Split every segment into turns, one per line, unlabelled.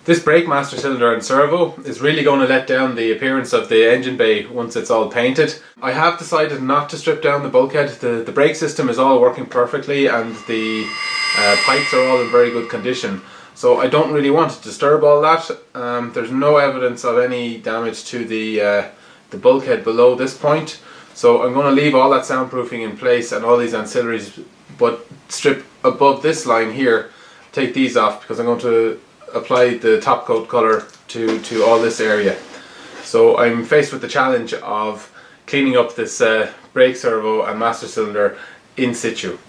This brake master cylinder and servo is really going to let down the appearance of the engine bay once it's all painted. I have decided not to strip down the bulkhead. The brake system is all working perfectly and the pipes are all in very good condition. So I don't really want to disturb all that. There's no evidence of any damage to the bulkhead below this point. So I'm going to leave all that soundproofing in place and all these ancillaries, but strip above this line here, take these off because I'm going to apply the top coat colour to all this area. So I'm faced with the challenge of cleaning up this brake servo and master cylinder in situ.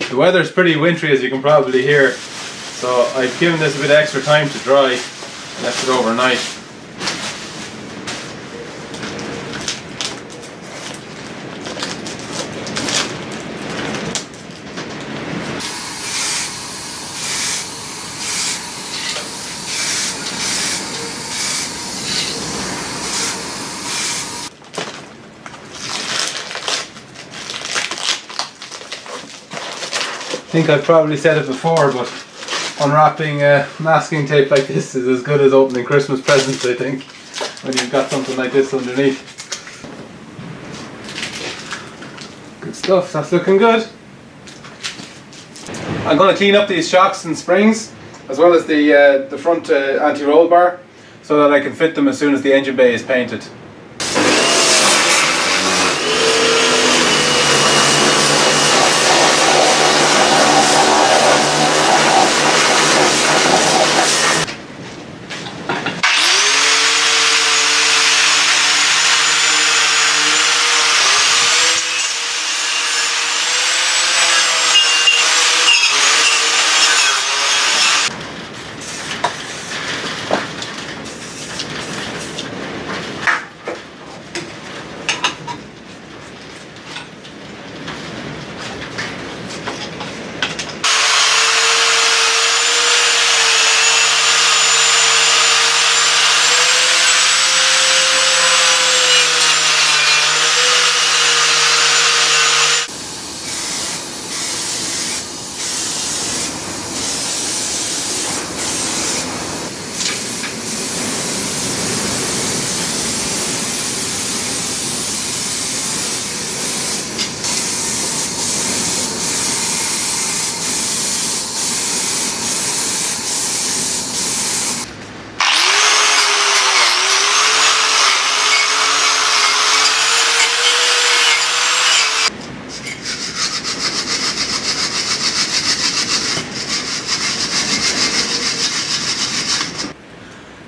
The weather's pretty wintry, as you can probably hear, so I've given this a bit extra time to dry, left it overnight. I think I've probably said it before, but unwrapping masking tape like this is as good as opening Christmas presents, I think, when you've got something like this underneath. Good stuff, that's looking good. I'm going to clean up these shocks and springs, as well as the front anti-roll bar, so that I can fit them as soon as the engine bay is painted.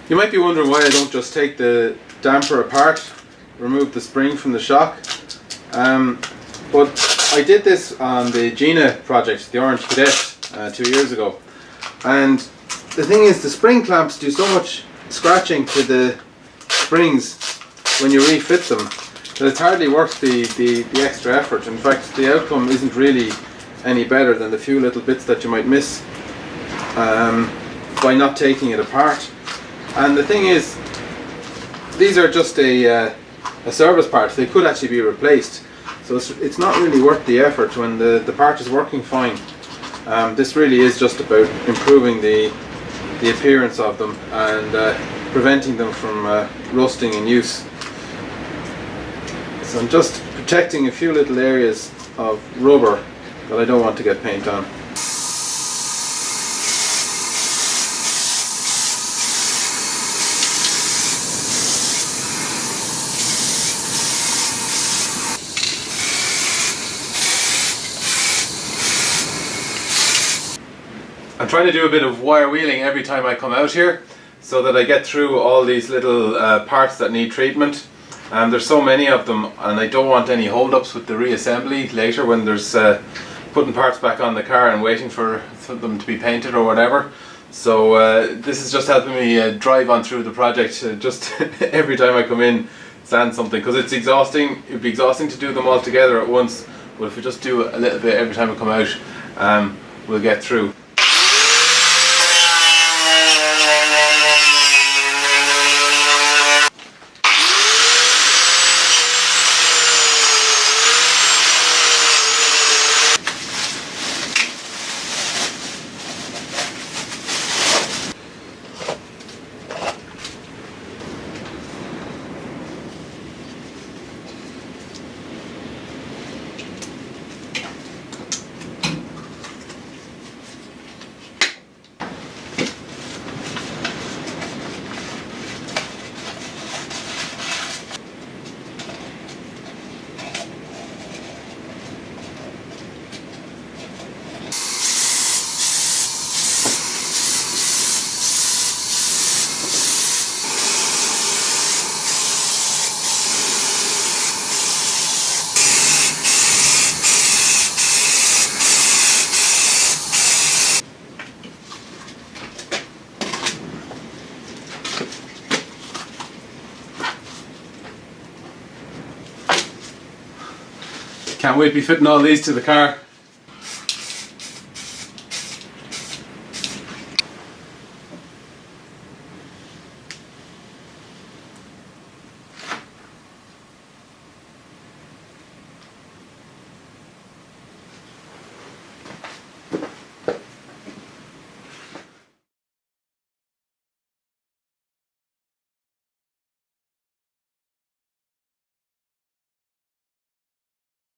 You might be wondering why I don't just take the damper apart, remove the spring from the shock, but I did this on the Gina project, the Orange Cadet, 2 years ago, and the thing is the spring clamps do so much scratching to the springs when you refit them that it's hardly worth the extra effort. In fact, the outcome isn't really any better than the few little bits that you might miss by not taking it apart. And the thing is, these are just a service part. They could actually be replaced, so it's not really worth the effort when the part is working fine. This really is just about improving the appearance of them and preventing them from rusting in use. So I'm just protecting a few little areas of rubber that I don't want to get paint on. I'm trying to do a bit of wire wheeling every time I come out here so that I get through all these little parts that need treatment. There's so many of them, and I don't want any hold-ups with the reassembly later when there's putting parts back on the car and waiting for them to be painted or whatever. So this is just helping me drive on through the project just every time I come in, sand something, because it's exhausting. It'd be exhausting to do them all together at once, but if we just do a little bit every time we come out, we'll get through. Can't wait to be fitting all these to the car.